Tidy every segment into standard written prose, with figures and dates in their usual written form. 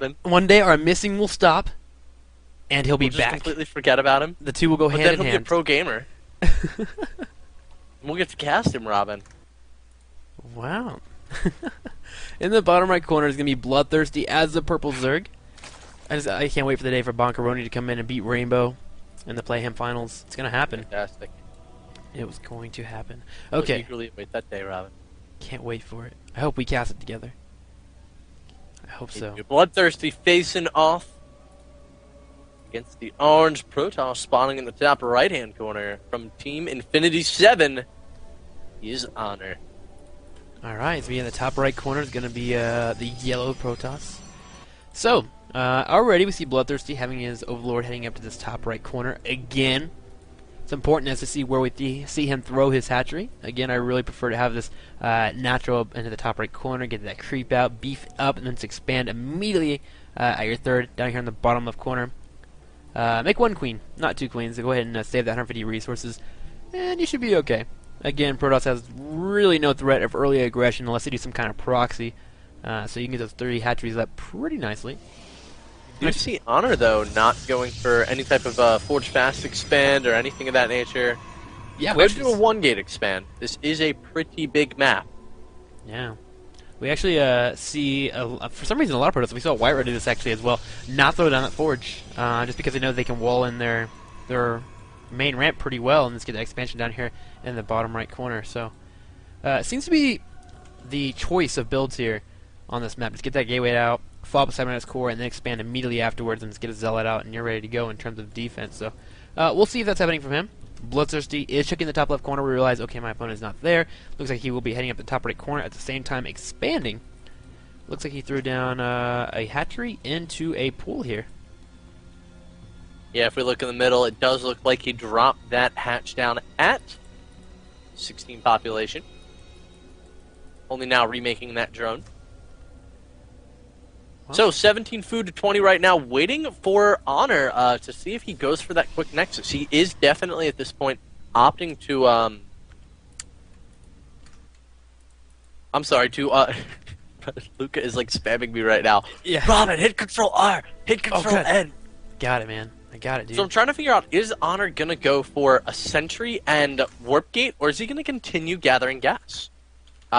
Robin. One day our missing will stop, and he'll be Just back. completely forget about him. The two will go But hand then in he'll be a hand. pro gamer. We'll get to cast him, Robin. Wow. In the bottom right corner is going to be BloodThirsty as the purple Zerg. I can't wait for the day for Bonkaroni to come in and beat Rainbow in the Playhem finals. It's going to happen. Fantastic. It was going to happen. We'll Okay. eagerly wait that day, Robin. Can't wait for it. I hope we cast it together. I hope so. BloodThirsty facing off against the orange Protoss spawning in the top right-hand corner from Team Infinity 7 is iSHoNOR. Alright, so in the top right corner is going to be the yellow Protoss. So, already we see BloodThirsty having his Overlord heading up to this top right corner again. It's important as to see where we see him throw his hatchery. Again, I really prefer to have this natural into the top right corner, get that creep out, beef up, and then to expand immediately at your third down here in the bottom left corner. Make one queen, not two queens. So go ahead and save that 150 resources, and you should be okay. Again, Protoss has really no threat of early aggression unless they do some kind of proxy. So you can get those 30 hatcheries up pretty nicely. Do you see iSHoNOR, though, not going for any type of Forge Fast expand or anything of that nature? Yeah, we do a 1-gate expand. This is a pretty big map. Yeah. We actually see, for some reason, a lot of Protoss, we saw White Red do this actually as well, not throw down that Forge, just because they know they can wall in their main ramp pretty well and just get the expansion down here in the bottom right corner. So, it seems to be the choice of builds here on this map. Just get that gateway out, follow up a 7 core, and then expand immediately afterwards and just get a Zealot out, and you're ready to go in terms of defense. So, we'll see if that's happening from him. BloodThirsty is checking the top left corner. We realize, okay, my opponent is not there. Looks like he will be heading up the top right corner at the same time expanding. Looks like he threw down a hatchery into a pool here. Yeah, if we look in the middle, it does look like he dropped that hatch down at 16 population. Only now remaking that drone. Wow. So, 17 food to 20 right now, waiting for iSHoNOR to see if he goes for that quick Nexus. He is definitely, at this point, opting to, I'm sorry, to, Luca is, like, spamming me right now. yeah. Robin, hit Control R! Hit Control N! Got it, man. I got it, dude. So I'm trying to figure out, is iSHoNOR going to go for a Sentry and Warp Gate, or is he going to continue gathering gas? You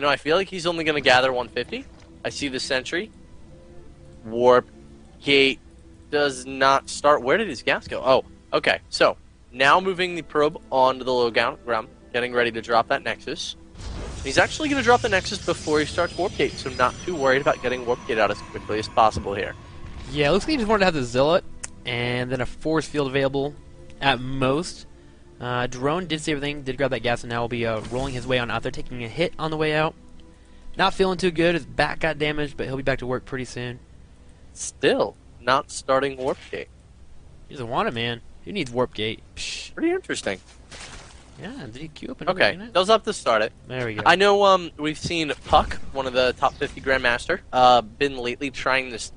know, I feel like he's only going to gather 150. I see the Sentry. Warp Gate does not start. Where did his gas go? Oh, okay. So, now moving the probe onto the low ground, getting ready to drop that Nexus. He's actually going to drop the Nexus before he starts Warp Gate, so not too worried about getting Warp Gate out as quickly as possible here. Yeah, it looks like he just wanted to have the Zealot, and then a force field available at most. Drone did see everything, did grab that gas, and now will be rolling his way on out there, taking a hit on the way out. Not feeling too good, his back got damaged, but he'll be back to work pretty soon. Still not starting Warp Gate. He doesn't want it, man. Who needs Warp Gate? Psh. Pretty interesting. Yeah, did he queue up and Okay, does have to start it. There we go. I know we've seen Puck, one of the top 50 Grandmaster, been lately trying this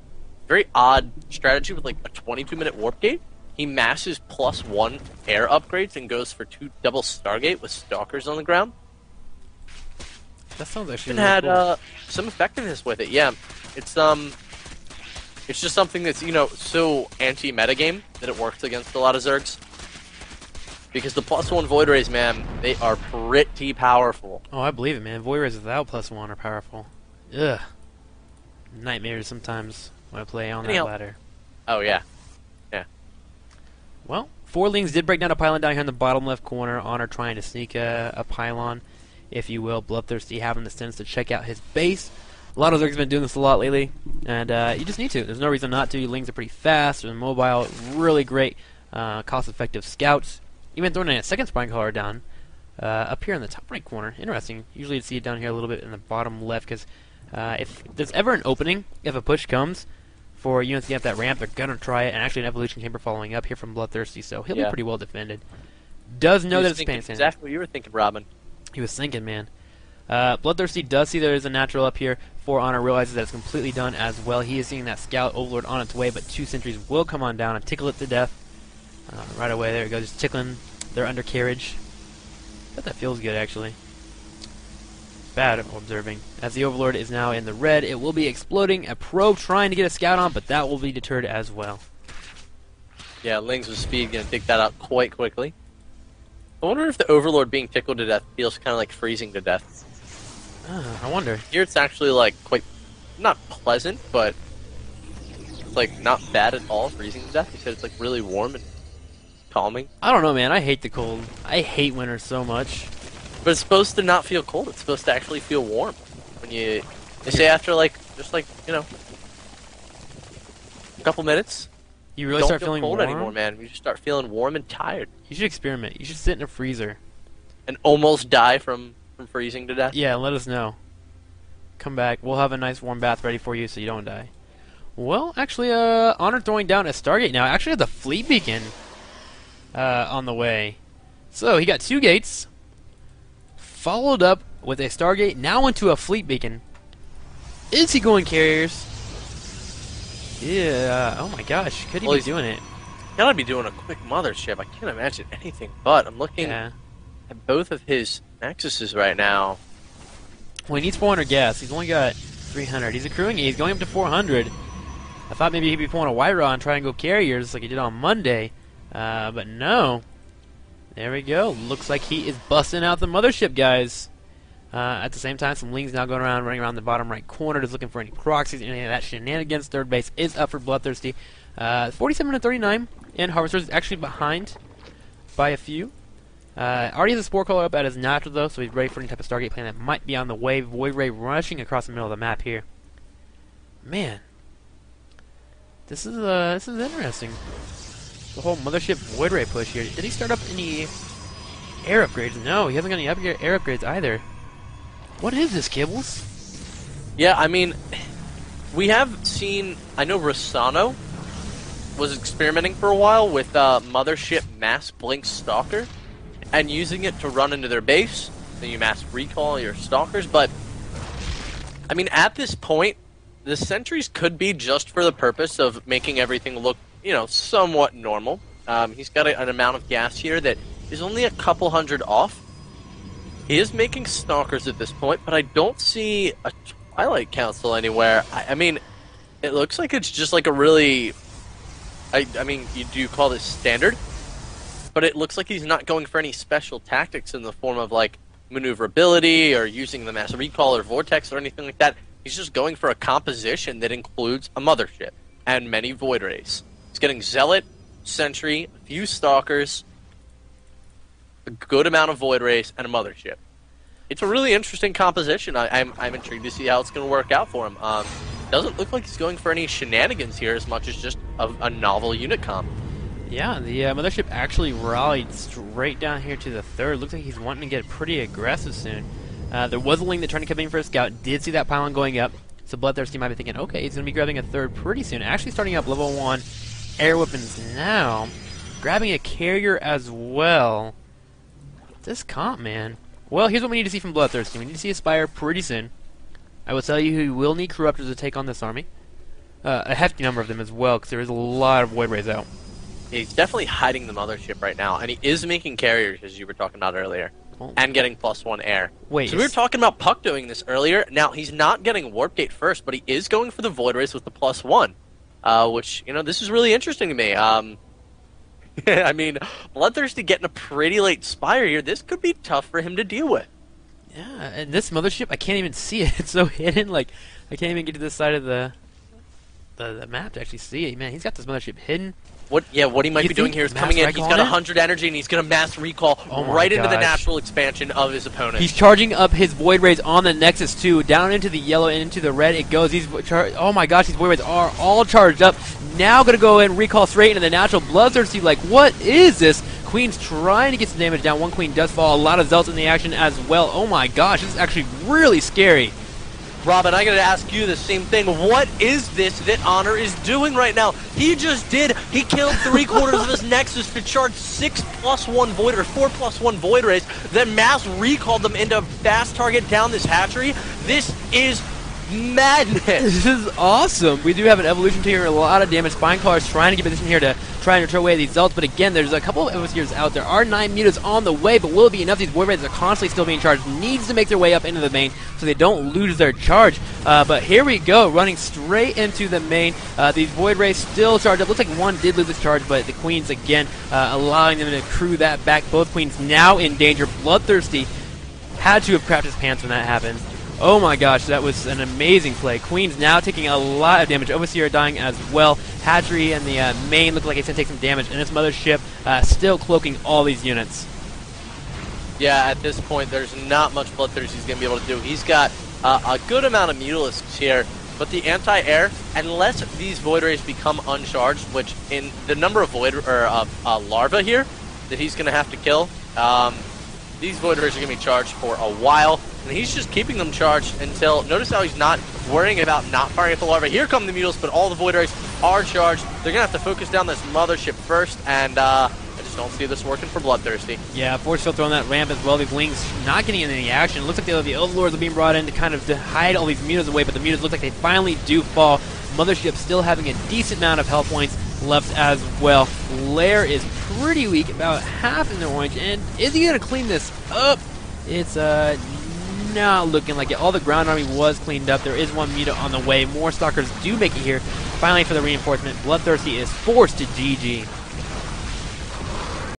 very odd strategy with like a 22-minute Warp Gate. He masses +1 air upgrades and goes for 2 double Stargate with Stalkers on the ground. That sounds actually Even really had cool. some effectiveness with it. Yeah, it's just something that's, you know, so anti-metagame that it works against a lot of Zergs. Because the +1 Void Rays, man, they are pretty powerful. Oh, I believe it, man. Void Rays without +1 are powerful. Ugh. Nightmares sometimes when I play on that Anyhow. ladder. Oh, yeah. Well, 4 Lings did break down a pylon down here in the bottom left corner. iSHoNOR trying to sneak a pylon, if you will. BloodThirsty having the sense to check out his base. A lot of Zergs have been doing this a lot lately, and you just need to. There's no reason not to. Lings are pretty fast, they're mobile, really great, cost-effective scouts. Even throwing in a second spine collar down up here in the top right corner. Interesting. Usually you'd see it down here a little bit in the bottom left, because if there's ever an opening, if a push comes for units to get up that ramp, they're going to try it, and actually an evolution chamber following up here from BloodThirsty, so he'll be pretty well defended. Does know that it's pain. Exactly what you were thinking, Robin. He was thinking, man. BloodThirsty does see there is a natural up here for iSHoNOR, realizes that it's completely done as well. He is seeing that Scout Overlord on its way, but 2 sentries will come on down and tickle it to death. Right away, there it goes, just tickling their undercarriage. Bet that feels good, actually. bad observing. As the Overlord is now in the red, it will be exploding. A probe trying to get a scout on, but that will be deterred as well. Yeah, Lings with speed gonna take that out quite quickly. I wonder if the Overlord being tickled to death feels kind of like freezing to death. I wonder. Here it's actually like quite, not pleasant, but like not bad at all. Freezing to death. He said it's like really warm and calming. I don't know, man. I hate the cold. I hate winter so much. But it's supposed to not feel cold. It's supposed to actually feel warm. When you, they say after like just like you know, a couple minutes. You really don't start feel feeling cold warm anymore, man. You just start feeling warm and tired, You should experiment. You should sit in a freezer. and almost die from freezing to death. Yeah, let us know. Come back. We'll have a nice warm bath ready for you so you don't die. Well, actually, iSHoNOR throwing down a Stargate now. Actually has a fleet beacon on the way. So he got 2 gates, followed up with a Stargate, now into a fleet beacon. Is he going carriers? Yeah. Oh my gosh, could he Well, be doing it? Gotta be doing a quick mothership. I can't imagine anything but. I'm looking Yeah. at both of his Nexuses right now. Well, he needs 400 gas. He's only got 300. He's accruing it. He's going up to 400. I thought maybe he'd be pulling a White Raw and try and go carriers like he did on Monday. But no. There we go. Looks like he is busting out the mothership, guys. At the same time, some Lings now going around, running around the bottom right corner, just looking for any proxies, any of that shenanigans. Third base is up for BloodThirsty. 47 to 39, and Harvester's actually behind by a few. Already has a Spore Caller up at his natural, though, so he's ready for any type of Stargate plan that might be on the way. Void Ray rushing across the middle of the map here. Man. This is interesting. The whole Mothership Void Ray push here. Did he start up any air upgrades? No, he hasn't got any air upgrades either. What is this, Kibbles? Yeah, I mean, we have seen. I know iSHoNOR was experimenting for a while with Mothership Mass Blink Stalker and using it to run into their base. Then you mass recall your stalkers. But I mean, at this point, the sentries could be just for the purpose of making everything look, you know, somewhat normal. He's got an amount of gas here that is only a couple hundred off. He is making stalkers at this point, but I don't see a Twilight Council anywhere. I mean, it looks like it's just like a really... I mean, do you call this standard? But it looks like he's not going for any special tactics in the form of, like, maneuverability or using the mass recall or vortex or anything like that. He's just going for a composition that includes a mothership and many void rays. He's getting Zealot, Sentry, a few Stalkers, a good amount of void rays, and a mothership. It's a really interesting composition. I'm intrigued to see how it's going to work out for him. Doesn't look like he's going for any shenanigans here as much as just a novel unit comp. Yeah, the Mothership actually rallied straight down here to the third. Looks like he's wanting to get pretty aggressive soon. There was a Ling that tried to come in for a scout. Did see that pylon going up. So BloodThirsty might be thinking, okay, he's going to be grabbing a third pretty soon. Actually starting up level 1 air weapons now. Grabbing a carrier as well. This comp, man. Well, here's what we need to see from BloodThirsty. We need to see a Spire pretty soon. I will tell you he will need Corruptors to take on this army. A hefty number of them as well, because there is a lot of Void Rays out. He's definitely hiding the mothership right now, and he is making carriers, as you were talking about earlier, Oh. and getting +1 air. Wait, so we were talking about Puck doing this earlier. Now, he's not getting Warp Gate first, but he is going for the Void Rays with the +1, which, you know, this is really interesting to me. I mean, BloodThirsty getting a pretty late Spire here. This could be tough for him to deal with. Yeah, and this mothership, I can't even see it. It's so hidden. Like, I can't even get to this side of the map to actually see it. Man, he's got this mothership hidden. What he might be doing here is coming in. He's got 100 energy, and he's going to mass recall right into the natural expansion of his opponent. He's charging up his Void Rays on the Nexus too, down into the yellow and into the red it goes. Oh my gosh, these Void Rays are all charged up. Now going to go and recall straight into the natural. BloodThirsty, like, what is this? Queen's trying to get some damage down. One Queen does fall. A lot of Zealots in the action as well. Oh my gosh, this is actually really scary. Robin, I gotta ask you the same thing. What is this that iSHoNOR is doing right now? He killed 3/4 of his Nexus to charge 6+1 Void or 4+1 Void Rays, then mass recalled them into fast target down this hatchery. This is madness. This is awesome. We do have an evolution here, a lot of damage. Spineclaw is trying to get position here to try and throw away these Zelts, but again, there's a couple of evolutioners out. There are 9 mutas on the way, but will it be enough? These Void Raiders are constantly still being charged. Needs to make their way up into the main so they don't lose their charge. But here we go, running straight into the main. These Void Rays still charged up. Looks like one did lose its charge, but the Queens again allowing them to crew that back. Both Queens now in danger. BloodThirsty had to have crapped his pants when that happened. Oh my gosh, that was an amazing play. Queen's now taking a lot of damage. Overseer dying as well. Hatchery and the main look like it's going to take some damage. And this mothership still cloaking all these units. Yeah, at this point, there's not much BloodThirsty he's going to be able to do. He's got a good amount of Mutalisks here, but the anti-air, unless these Void Rays become uncharged, which in the number of Void or larvae here that he's going to have to kill, these Void Rays are going to be charged for a while, and he's just keeping them charged until... Notice how he's not worrying about not firing at the larvae. Here come the Mutals, but all the Void Rays are charged. They're going to have to focus down this mothership first, and I just don't see this working for BloodThirsty. Yeah, Force Field throwing that ramp as well. These wings not getting any action. It looks like the Overlords are being brought in to kind of to hide all these Mutas away, but the Mutas look like they finally do fall. Mothership still having a decent amount of health points left as well. Lair is pretty weak, about half in the orange, and is he going to clean this up? It's not looking like it. All the ground army was cleaned up. There is one Muta on the way. More Stalkers do make it here. Finally for the reinforcement, BloodThirsty is forced to GG.